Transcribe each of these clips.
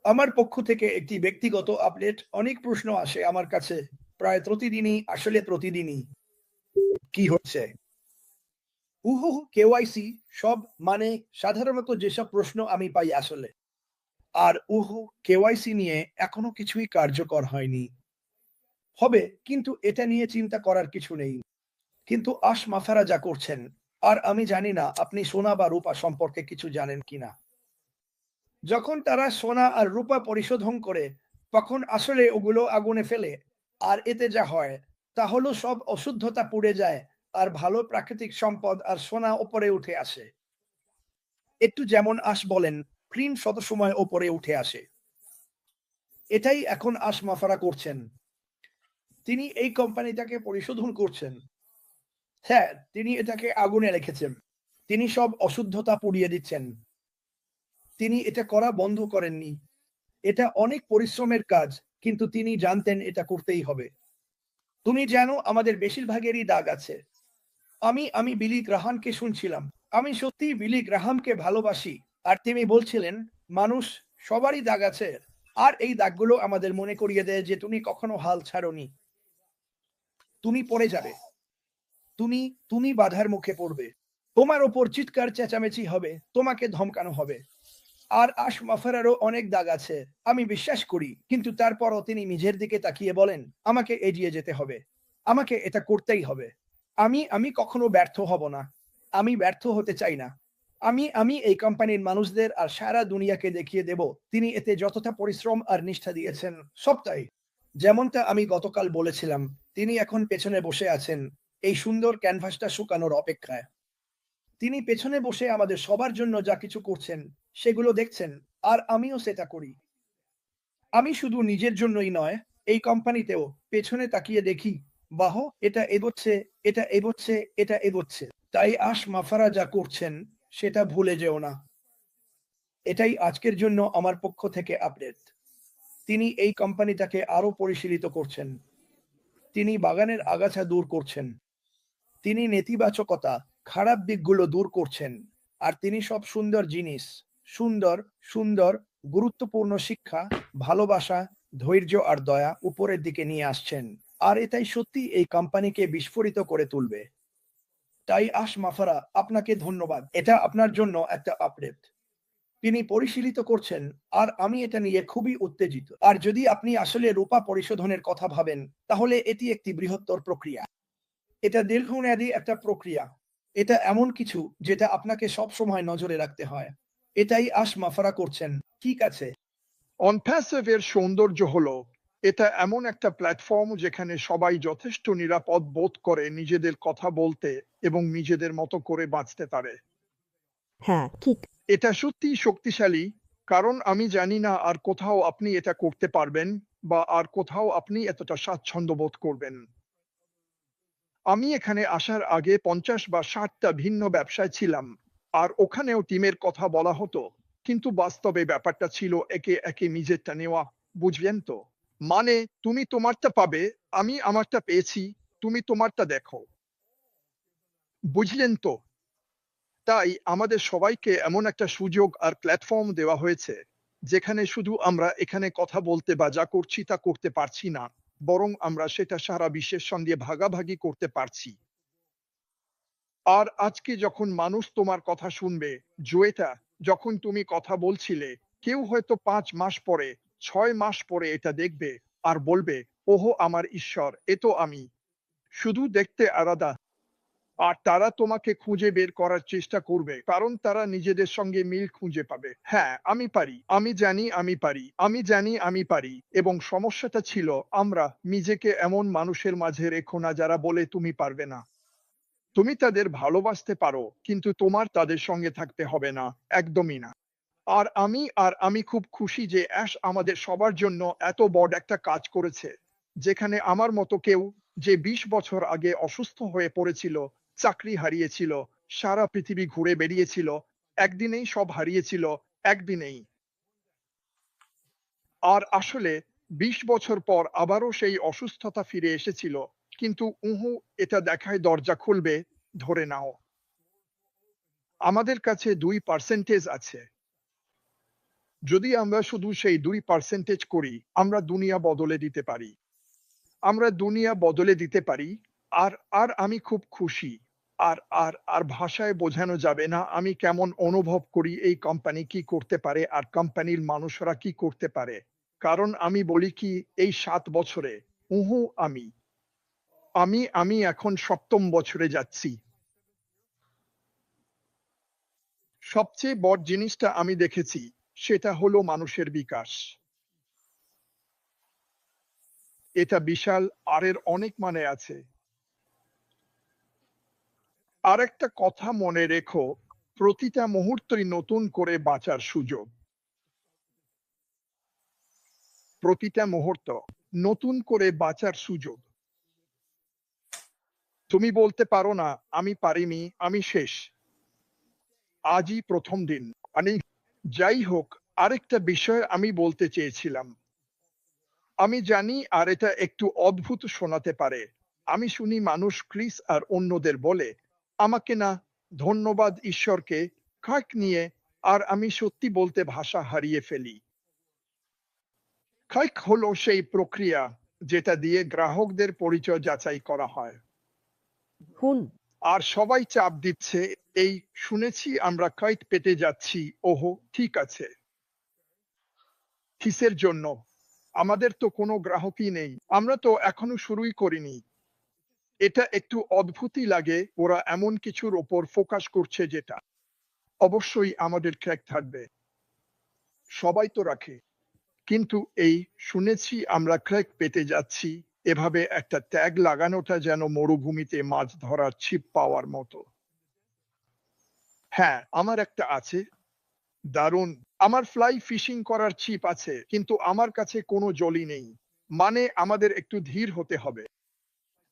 আমার পক্ষ থেকে একটি ব্যক্তিগত আপডেট। অনেক প্রশ্ন আসে আমার কাছে প্রায় প্রতিদিনই, আসলে প্রতিদিনই। কি হচ্ছে? কেওয়াইসি সব, মানে সাধারণত যেসব প্রশ্ন আমি পাই আসলে। আর কেওয়াইসি নিয়ে এখনো কিছুই কার্যকর হয়নি। হবে, কিন্তু এটা নিয়ে চিন্তা করার কিছু নেই। কিন্তু মাফারা যা করছেন, আর আমি জানি না আপনি সোনা বা রূপা সম্পর্কে কিছু জানেন কিনা। যখন তারা সোনা আর রূপা পরিশোধন করে, তখন আসলে ওগুলো আগুনে ফেলে। আর এতে যা হয় তা হলো সব অশুদ্ধতা পুড়ে যায়, আর ভালো প্রাকৃতিক সম্পদ আর সোনা ওপরে উঠে আসে। একটু যেমন বলেন, ক্রিম শত সময় ওপরে উঠে আসে। এটাই এখন মাফারা করছেন। তিনি এই কোম্পানিটাকে পরিশোধন করছেন। হ্যাঁ, তিনি এটাকে আগুনে রেখেছেন। তিনি সব অশুদ্ধতা পুড়িয়ে দিচ্ছেন। তিনি এটা করা বন্ধ করেননি। এটা অনেক পরিশ্রমের কাজ, কিন্তু তিনি জানতেন এটা করতেই হবে। তুমি জানো, আমাদের বেশিরভাগেরই দাগ আছে। আমি বিলি গ্রাহামকে শুনছিলাম। আমি সত্যিই বিলি গ্রাহামকে ভালোবাসি। আর তিনি বলছিলেন, মানুষ সবারই দাগ আছে। আর এই দাগগুলো আমাদের মনে করিয়ে দেয় যে তুমি কখনো হাল ছাড়োনি। তুমি পড়ে যাবে। তুমি তুমি বাধার মুখে পড়বে। তোমার ওপর চিৎকার চেঁচামেচি হবে, তোমাকে ধমকানো হবে। আর মাফারারও অনেক দাগ আছে, আমি বিশ্বাস করি, কিন্তু তারপরও তিনি নিজের দিকে তাকিয়ে বলেন, আমাকে এগিয়ে যেতে হবে। আমাকে এটা করতেই হবে। আমি কখনো ব্যর্থ হব না। আমি ব্যর্থ হতে চাই না। আমি এই কোম্পানির মানুষদের আর সারা দুনিয়াকে দেখিয়ে দেব তিনি এতে যতটা পরিশ্রম আর নিষ্ঠা দিয়েছেন সবটাই। যেমনটা আমি গতকাল বলেছিলাম, তিনি এখন পেছনে বসে আছেন এই সুন্দর ক্যানভাসটা শুকানোর অপেক্ষায়। তিনি পেছনে বসে আমাদের সবার জন্য যা কিছু করছেন সেগুলো দেখছেন, আর আমিও সেটা করি। আমি শুধু নিজের জন্যই নয়, এই কোম্পানিতেও পেছনে তাকিয়ে দেখি, বাহ, এটা এগোচ্ছে, এটা এগোচ্ছে, এটা এগোচ্ছে। তাই মাফারা যা করছেন সেটা ভুলে যেও না। এটাই আজকের জন্য আমার পক্ষ থেকে আপডেট। তিনি এই কোম্পানিটাকে আরো পরিশীলিত করছেন। তিনি বাগানের আগাছা দূর করছেন। তিনি নেতিবাচকতা, খারাপ দিকগুলো দূর করছেন। আর তিনি সব সুন্দর জিনিস, সুন্দর, সুন্দর, গুরুত্বপূর্ণ শিক্ষা, ভালোবাসা, ধৈর্য আর দয়া উপরের দিকে নিয়ে আসছেন। আর এটাই সত্যি এই কোম্পানিকে বিস্ফোরিত করে তুলবে। তাই মাফারা, আপনাকে ধন্যবাদ। এটা আপনার জন্য একটা আপডেট। তিনি পরিশীলিত করছেন, আর আমি এটা নিয়ে খুবই উত্তেজিত। আর যদি আপনি আসলে রূপা পরিশোধনের কথা ভাবেন, তাহলে এটি একটি বৃহত্তর প্রক্রিয়া। এটা দীর্ঘমেয়াদী একটা প্রক্রিয়া। এটা এমন কিছু যেটা আপনাকে সবসময় নজরে রাখতে হয়। এটাই মাফারা করছেন। ঠিক আছে। অনপ্যাসিভ এর সৌন্দর্য হলো এটা এমন একটা প্ল্যাটফর্ম যেখানে সবাই যথেষ্ট নিরাপদ বোধ করে নিজেদের কথা বলতে এবং নিজেদের মতো করে বাঁচতে পারে। হ্যাঁ, ঠিক। এটা সত্যিই শক্তিশালী, কারণ আমি জানি না আর কোথাও আপনি এটা করতে পারবেন বা আর কোথাও আপনি এতটা স্বাচ্ছন্দ্য বোধ করবেন। আমি এখানে আসার আগে 50 বা 60টা ভিন্ন ব্যবসায় ছিলাম, আর ওখানেও টিমের কথা বলা হতো, কিন্তু বাস্তবে ব্যাপারটা ছিল একে একে নিজেরটা নেওয়া। বুঝলেন তো? মানে তুমি তোমারটা পাবে, আমি আমারটা পেয়েছি, তুমি তোমারটা দেখো। বুঝলেন তো? তাই আমাদের সবাইকে এমন একটা সুযোগ আর প্ল্যাটফর্ম দেওয়া হয়েছে যেখানে শুধু আমরা এখানে কথা বলতে বা যা করছি তা করতে পারছি না, বরং আমরা সেটা সারা বিশ্বের সঙ্গে ভাগাভাগি করতে পারছি। আর আজকে যখন মানুষ তোমার কথা শুনবে, জুয়েটা, যখন তুমি কথা বলছিলে, কেউ হয়তো 5 মাস পরে, 6 মাস পরে এটা দেখবে আর বলবে, ওহো আমার ঈশ্বর, এ তো আমি। শুধু দেখতে আলাদা। আর তারা তোমাকে খুঁজে বের করার চেষ্টা করবে, কারণ তারা নিজেদের সঙ্গে মিল খুঁজে পাবে। হ্যাঁ, আমি পারি, আমি জানি আমি পারি, আমি জানি আমি পারি। এবং সমস্যাটা ছিল আমরা নিজেকে এমন মানুষের মাঝে রেখো না যারা বলে তুমি পারবে না। তুমি তাদের ভালোবাসতে পারো, কিন্তু তোমার তাদের সঙ্গে থাকতে হবে না, একদমই না। আর আমি খুব খুশি যে অ্যাশ আমাদের সবার জন্য এত বড় একটা কাজ করেছে, যেখানে আমার মতো কেউ, যে 20 বছর আগে অসুস্থ হয়ে পড়েছিল, চাকরি হারিয়েছিল, সারা পৃথিবী ঘুরে বেরিয়েছিল, একদিনেই সব হারিয়েছিল, একদিনেই। আর আসলে 20 বছর পর আবারও সেই অসুস্থতা ফিরে এসেছিল, কিন্তু এটা দেখায় দরজা খুলবে, ধরে নাও। আমাদের কাছে 2% আছে। যদি আমরা শুধু সেই 2% করি, আমরা দুনিয়া বদলে দিতে পারি। আমরা দুনিয়া বদলে দিতে পারি। আর আর আমি খুব খুশি। আর ভাষায় বোঝানো যাবে না আমি কেমন অনুভব করি এই কোম্পানি কি করতে পারে আর কোম্পানির মানুষরা কি করতে পারে। কারণ আমি বলি কি এই 7 বছরে উহু আমি এখন 7ম বছরে যাচ্ছি। সবচেয়ে বড় জিনিসটা আমি দেখেছি সেটা হলো মানুষের বিকাশ। এটা বিশাল আর এর অনেক মানে আছে। আরেকটা কথা মনে রেখো, প্রতিটা মুহূর্তই নতুন করে বাঁচার সুযোগ। প্রতিটা মুহূর্ত নতুন করে বাঁচার সুযোগ। তুমি বলতে পারো না, আমি পারিনি, আমি শেষ। আজই ১ম দিন। মানে যাই হোক, আরেকটা বিষয় আমি বলতে চেয়েছিলাম। আমি জানি আর এটা একটু অদ্ভুত শোনাতে পারে। আমি শুনি মানুষ ক্রিস আর অন্যদের বলে, আমাকে না, ধন্যবাদ ঈশ্বরকে, কাক নিয়ে, আর আমি সত্যি বলতে ভাষা হারিয়ে ফেলি। কাইক হলো সেই প্রক্রিয়া যেটা দিয়ে গ্রাহকদের পরিচয় যাচাই করা হয়। হুন আর সবাই চাপ দিচ্ছে, এই শুনেছি আমরা কাইট পেতে যাচ্ছি, ওহো ঠিক আছে। কিসের জন্য? আমাদের তো কোনো গ্রাহকই নেই। আমরা তো এখনো শুরুই করিনি। এটা একটু অদ্ভুতই লাগে ওরা এমন কিছুর ওপর ফোকাস করছে যেটা অবশ্যই আমাদের ট্র্যাক থাকবে। সবাই তো রাখে। কিন্তু এই শুনেছি আমরা ক্র্যাক পেতে যাচ্ছি এভাবে একটা ট্যাগ লাগানোটা যেন মরুভূমিতে মাছ ধরার ছিপ পাওয়ার মতো। হ্যাঁ, আমার একটা আছে। দারুণ। আমার ফ্লাই ফিশিং করার ছিপ আছে, কিন্তু আমার কাছে কোনো জলই নেই। মানে আমাদের একটু ধীর হতে হবে।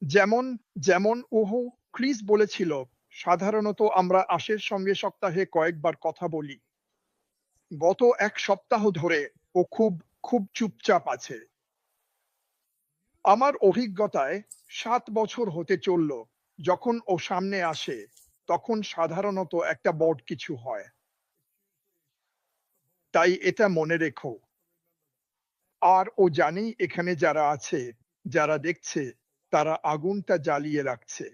যেমন যেমন ওহো ক্রিস বলেছিল, সাধারণত আমরা আশের সঙ্গে সপ্তাহে কয়েকবার কথা বলি। গত 1 সপ্তাহ ধরে ও খুব চুপচাপ আছে। আমার অভিজ্ঞতায় 7 বছর হতে চলল, যখন ও সামনে আসে তখন সাধারণত একটা বড় কিছু হয়। তাই এটা মনে রেখো। আর ও জানে এখানে যারা আছে, যারা দেখছে, তারা আগুনটা জ্বালিয়ে রাখছে।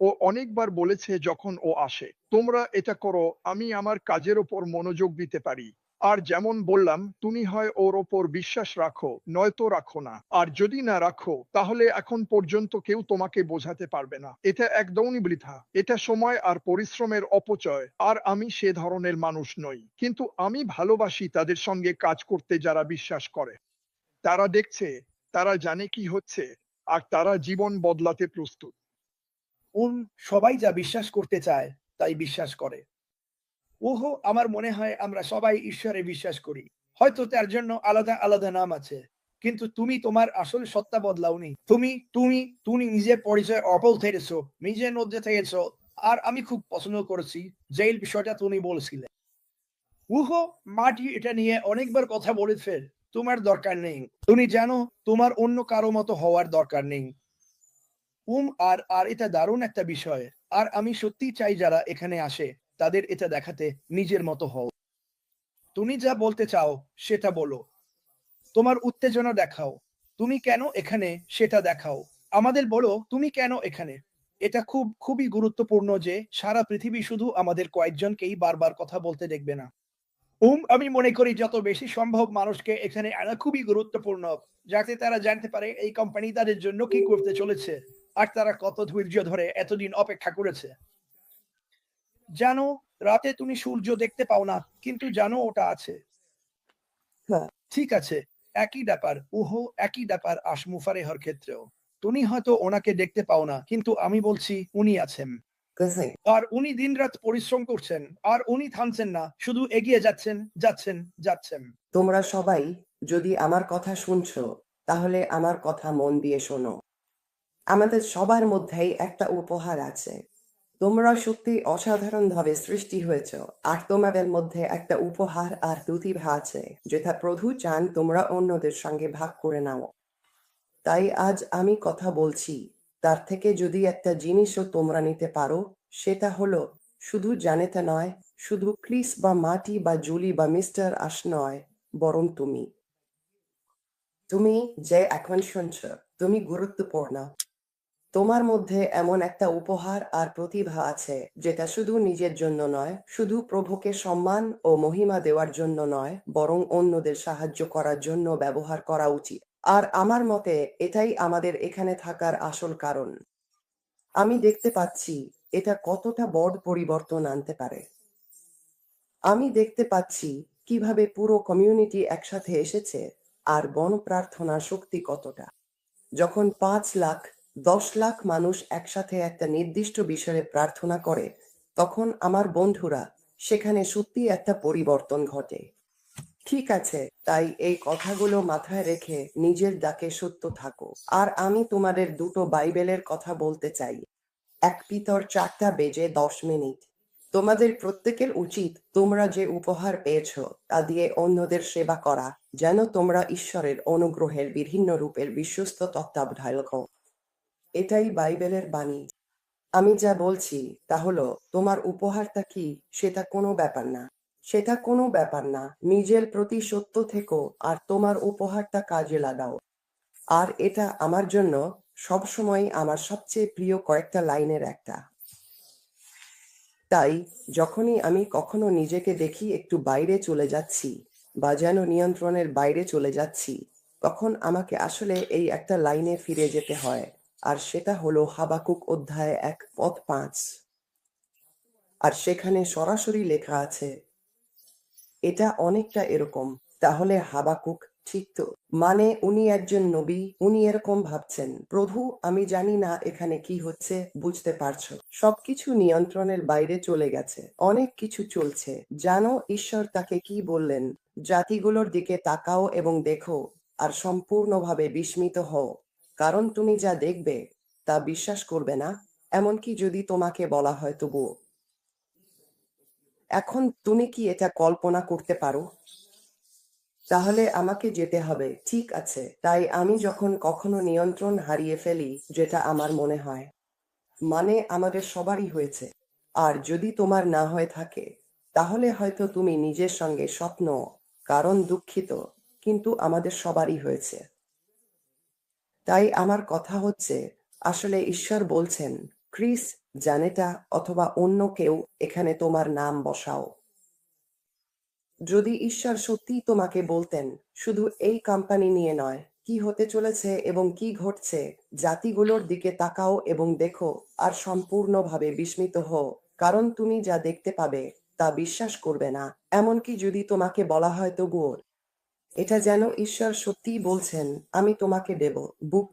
ও অনেকবার বলেছে যখন ও আসে, তোমরা এটা করো, আমি আমার কাজের ওপর মনোযোগ দিতে পারি। আর যেমন বললাম, তুমি হয় ওর ওপর বিশ্বাস রাখো, নয়তো রাখো না। আর যদি না রাখো, তাহলে এখন পর্যন্ত কেউ তোমাকে বোঝাতে পারবে না। এটা একদমই বৃথা। এটা সময় আর পরিশ্রমের অপচয়। আর আমি সে ধরনের মানুষ নই। কিন্তু আমি ভালোবাসি তাদের সঙ্গে কাজ করতে যারা বিশ্বাস করে। তারা দেখছে, তারা জানে কি হচ্ছে, আর তারা জীবন বদলাতে প্রস্তুত। সবাই যা বিশ্বাস করতে চায় তাই বিশ্বাস করে। ওহো, আমার মনে হয় আমরা সবাই ঈশ্বরে বিশ্বাস করি। হয়তো তার জন্য আলাদা আলাদা নাম আছে, কিন্তু তুমি তোমার আসল সত্তা বদলাওনি। তুমি তুমি তুমি নিজের পরিচয় অপল থেকেছো, নিজের মধ্যে থেকেছো। আর আমি খুব পছন্দ করেছি যে বিষয়টা তুমি বলছিলে। উহো, মাটি এটা নিয়ে অনেকবার কথা বলে ফেল। তোমার দরকার নেই। তুমি জানো তোমার অন্য কারো মতো হওয়ার দরকার নেই। আর আর এটা দারুণ একটা বিষয়। আর আমি সত্যিই চাই যারা এখানে আসে তাদের এটা দেখাতে নিজের মতো হও। তুমি যা বলতে চাও সেটা বলো। তোমার উত্তেজনা দেখাও। তুমি কেন এখানে সেটা দেখাও। আমাদের বলো তুমি কেন এখানে। এটা খুবই গুরুত্বপূর্ণ যে সারা পৃথিবী শুধু আমাদের কয়েকজনকেই বারবার কথা বলতে দেখবে না। আমি মনে করি যত বেশি সম্ভব মানুষকে এখানে আনা খুবই গুরুত্বপূর্ণ, যাতে তারা জানতে পারে এই কোম্পানি তাদের জন্য কি করতে চলেছে আর তারা কত ধৈর্য ধরে এতদিন অপেক্ষা করেছে। জানো, রাতে তুমি সূর্য দেখতে পাও না, কিন্তু জানো ওটা আছে। হ্যাঁ ঠিক আছে, একই ব্যাপার। একই ব্যাপার আশমুফারেহর ক্ষেত্রেও। তুমি হয়তো ওনাকে দেখতে পাও না, কিন্তু আমি বলছি উনি আছেন। Kasi আর উনি দিনরাত পরিশ্রম করছেন, আর উনি থামছেন না, শুধু এগিয়ে যাচ্ছেন, যাচ্ছেন, যাচ্ছেন। তোমরা সবাই যদি আমার কথা শুনছো, তাহলে আমার কথা মন দিয়ে শোনো। আমাদের সবার মধ্যেই একটা উপহার আছে। তোমরা সত্যি অসাধারণভাবে সৃষ্টি হয়েছ, আর তোমাদের মধ্যে একটা উপহার আর প্রতিভা আছে, যেটা প্রভু চান তোমরা অন্যদের সঙ্গে ভাগ করে নাও। তাই আজ আমি কথা বলছি, তার থেকে যদি একটা জিনিসও তোমরা নিতে পারো, সেটা হলো শুধু জানাতে নয়, শুধু ক্রিস বা মাটি বা জুলি বা মিস্টার আশ নয়, বরং তুমি। তুমি যে এখন শুনছ, তুমি গুরুত্বপূর্ণ। তোমার মধ্যে এমন একটা উপহার আর প্রতিভা আছে যেটা শুধু নিজের জন্য নয়, শুধু প্রভুকে সম্মান ও মহিমা দেওয়ার জন্য নয়, বরং অন্যদের সাহায্য করার জন্য ব্যবহার করা উচিত। আর আমার মতে এটাই আমাদের এখানে থাকার আসল কারণ। আমি দেখতে পাচ্ছি এটা কতটা বড় পরিবর্তন আনতে পারে। আমি দেখতে পাচ্ছি কিভাবে পুরো কমিউনিটি একসাথে এসেছে আর গণপ্রার্থনার শক্তি কতটা। যখন 5 লাখ 10 লাখ মানুষ একসাথে একটা নির্দিষ্ট বিষয়ে প্রার্থনা করে, তখন আমার বন্ধুরা সেখানে সত্যি একটা পরিবর্তন ঘটে। ঠিক আছে, তাই এই কথাগুলো মাথায় রেখে নিজের ডাকে সত্য থাকো। আর আমি তোমাদের দুটো বাইবেলের কথা বলতে চাই। 1 পিতর 4:10 তোমাদের প্রত্যেকের উচিত তোমরা যে উপহার পেয়েছ তা দিয়ে অন্যদের সেবা করা, যেন তোমরা ঈশ্বরের অনুগ্রহের বিভিন্ন রূপের বিশ্বস্ত তত্ত্বাবধায়ক হও। এটাই বাইবেলের বাণী। আমি যা বলছি তা হলো, তোমার উপহারটা কি সেটা কোনো ব্যাপার না। সেটা কোনো ব্যাপার না। নিজের প্রতি সত্য থেকো আর তোমার উপহারটা কাজে লাগাও। আর এটা আমার জন্য সবসময় আমার সবচেয়ে প্রিয় কয়েকটা লাইনের একটা। তাই যখনই আমি কখনো নিজেকে দেখি একটু বাইরে চলে যাচ্ছি বা যেন নিয়ন্ত্রণের বাইরে চলে যাচ্ছি, তখন আমাকে আসলে এই একটা লাইনে ফিরে যেতে হয়। আর সেটা হলো হাবাকুক অধ্যায় 1:5। আর সেখানে সরাসরি লেখা আছে, এটা অনেকটা এরকম। তাহলে হাবাকুক ঠিক তো? মানে উনি একজন নবী, উনি এরকম ভাবছেন, প্রভু আমি জানি না এখানে কি হচ্ছে, বুঝতে পারছো, সবকিছু নিয়ন্ত্রণের বাইরে চলে গেছে, অনেক কিছু চলছে। জানো ঈশ্বর তাকে কি বললেন? জাতিগুলোর দিকে তাকাও এবং দেখো আর সম্পূর্ণভাবে বিস্মিত হও, কারণ তুমি যা দেখবে তা বিশ্বাস করবে না, এমনকি যদি তোমাকে বলা হয় তবুও। এখন তুমি কি এটা কল্পনা করতে পারো? তাহলে আমাকে যেতে হবে, ঠিক আছে। তাই আমি যখন কখনো নিয়ন্ত্রণ হারিয়ে ফেলি, যেটা আমার মনে হয়, মানে আমাদের সবারই হয়েছে, আর যদি তোমার না হয়ে থাকে, তাহলে হয়তো তুমি নিজের সঙ্গে স্বপ্ন, কারণ দুঃখিত, কিন্তু আমাদের সবারই হয়েছে। তাই আমার কথা হচ্ছে, আসলে ঈশ্বর বলছেন, ক্রিস, জানেটা অথবা অন্য কেউ এখানে তোমার নাম বসাও। যদি ঈশ্বর সত্যিই তোমাকে বলতেন, শুধু এই কোম্পানি নিয়ে নয়, কি হতে চলেছে এবং কি ঘটছে, জাতিগুলোর দিকে তাকাও এবং দেখো আর সম্পূর্ণভাবে বিস্মিত হও, কারণ তুমি যা দেখতে পাবে তা বিশ্বাস করবে না, এমনকি যদি তোমাকে বলা হয় তবুও। এটা যেন ঈশ্বর সত্যিই বলছেন, আমি তোমাকে দেব, বুক।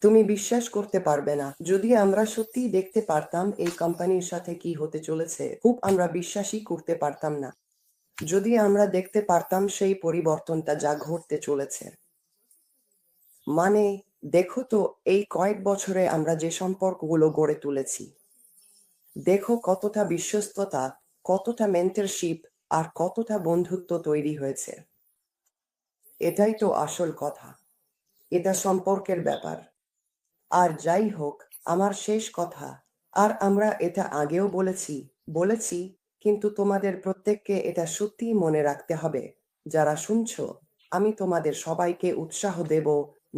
তুমি বিশ্বাস করতে পারবে না। যদি আমরা সত্যিই দেখতে পারতাম এই কোম্পানির সাথে কি হতে চলেছে, খুব আমরা বিশ্বাসই করতে পারতাম না। যদি আমরা দেখতে পারতাম সেই পরিবর্তনটা যা ঘটতে চলেছে। মানে দেখো তো, এই কয়েক বছরে আমরা যে সম্পর্কগুলো গড়ে তুলেছি, দেখো কতটা বিশ্বস্ততা, কতটা মেন্টরশিপ আর কতটা বন্ধুত্ব তৈরি হয়েছে। এটাই তো আসল কথা। এটা সম্পর্কের ব্যাপার। আর যাই হোক, আমার শেষ কথা, আর আমরা এটা আগেও বলেছি, কিন্তু তোমাদের প্রত্যেককে এটা সত্যিই মনে রাখতে হবে, যারা শুনছো, আমি তোমাদের সবাইকে উৎসাহ দেব,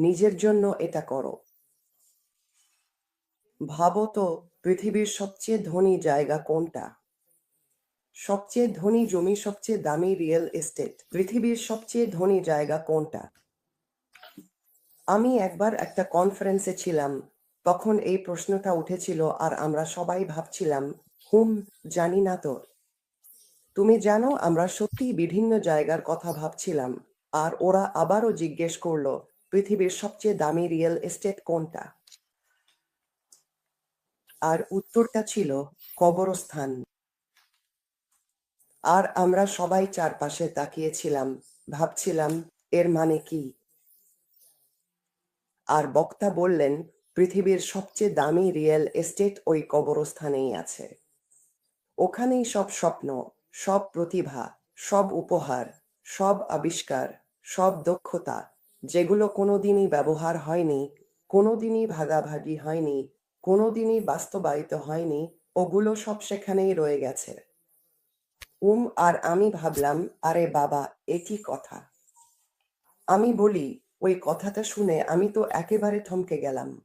নিজের জন্য এটা করো। ভাবো তো, পৃথিবীর সবচেয়ে ধনী জায়গা কোনটা? সবচেয়ে ধনী জমি, সবচেয়ে দামি রিয়েল এস্টেট, পৃথিবীর সবচেয়ে ধনী জায়গা কোনটা? আমি একবার একটা কনফারেন্সে ছিলাম, তখন এই প্রশ্নটা উঠেছিল আর আমরা সবাই ভাবছিলাম, জানি না তো। তুমি জানো, আমরা সত্যি বিভিন্ন জায়গার কথা ভাবছিলাম, আর ওরা আবারও জিজ্ঞেস করলো, পৃথিবীর সবচেয়ে দামি রিয়েল এস্টেট কোনটা? আর উত্তরটা ছিল কবরস্থান। আর আমরা সবাই চারপাশে তাকিয়েছিলাম, ভাবছিলাম এর মানে কি? আর বক্তা বললেন, পৃথিবীর সবচেয়ে দামি রিয়েল এস্টেট ওই কবরস্থানেই আছে। ওখানেই সব স্বপ্ন, সব প্রতিভা, সব উপহার, সব আবিষ্কার, সব দক্ষতা, যেগুলো কোনোদিনই ব্যবহার হয়নি, কোনোদিনই ভাগাভাগি হয়নি, কোনোদিনই বাস্তবায়িত হয়নি, ওগুলো সব সেখানেই রয়ে গেছে। আর আমি ভাবলাম, আরে বাবা, এ কি কথা? আমি বলি, ওই কথাটা শুনে আমি তো একেবারে থমকে গেলাম।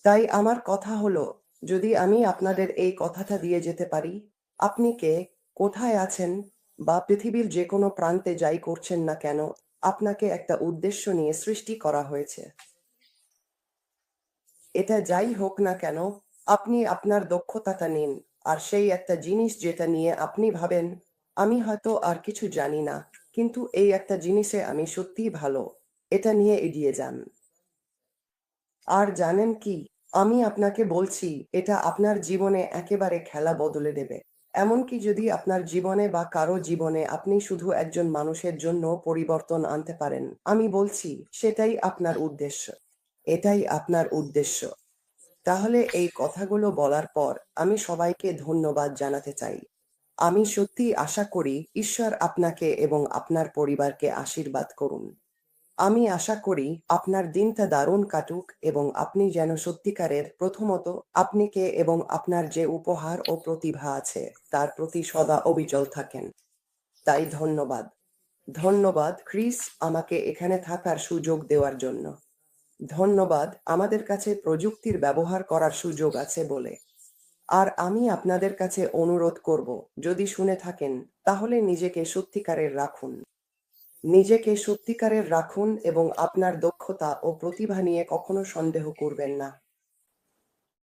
তাই আমার কথা হলো, যদি আমি আপনাদের এই কথাটা দিয়ে যেতে পারি, আপনি কে, কোথায় আছেন, বা পৃথিবীর যে কোনো প্রান্তে যাই করছেন না কেন, আপনাকে একটা উদ্দেশ্য নিয়ে সৃষ্টি করা হয়েছে। এটা যাই হোক না কেন, আপনি আপনার দক্ষতাটা নিন, আর সেই একটা জিনিস যেটা নিয়ে আপনি ভাবেন, আমি হয়তো আর কিছু জানি না, কিন্তু এই একটা জিনিসে আমি সত্যিই ভালো, এটা নিয়ে এগিয়ে যান। আর জানেন কি, আমি আপনাকে বলছি, এটা আপনার জীবনে একেবারে খেলা বদলে দেবে। এমনকি যদি আপনার জীবনে বা কারো জীবনে আপনি শুধু একজন মানুষের জন্য পরিবর্তন আনতে পারেন, আমি বলছি সেটাই আপনার উদ্দেশ্য। এটাই আপনার উদ্দেশ্য। তাহলে এই কথাগুলো বলার পর আমি সবাইকে ধন্যবাদ জানাতে চাই। আমি সত্যিই আশা করি ঈশ্বর আপনাকে এবং আপনার পরিবারকে আশীর্বাদ করুন। আমি আশা করি আপনার দিনটা দারুণ কাটুক এবং আপনি যেন সত্যিকারের, প্রথমত আপনি কে এবং আপনার যে উপহার ও প্রতিভা আছে তার প্রতি সদা অবিচল থাকেন। তাই ধন্যবাদ। ধন্যবাদ ক্রিস, আমাকে এখানে থাকার সুযোগ দেওয়ার জন্য। ধন্যবাদ আমাদের কাছে প্রযুক্তির ব্যবহার করার সুযোগ আছে বলে। আর আমি আপনাদের কাছে অনুরোধ করব, যদি শুনে থাকেন তাহলে নিজেকে সত্যিকারের রাখুন। নিজেকে সত্যিকারের রাখুন এবং আপনার দক্ষতা ও প্রতিভা নিয়ে কখনো সন্দেহ করবেন না।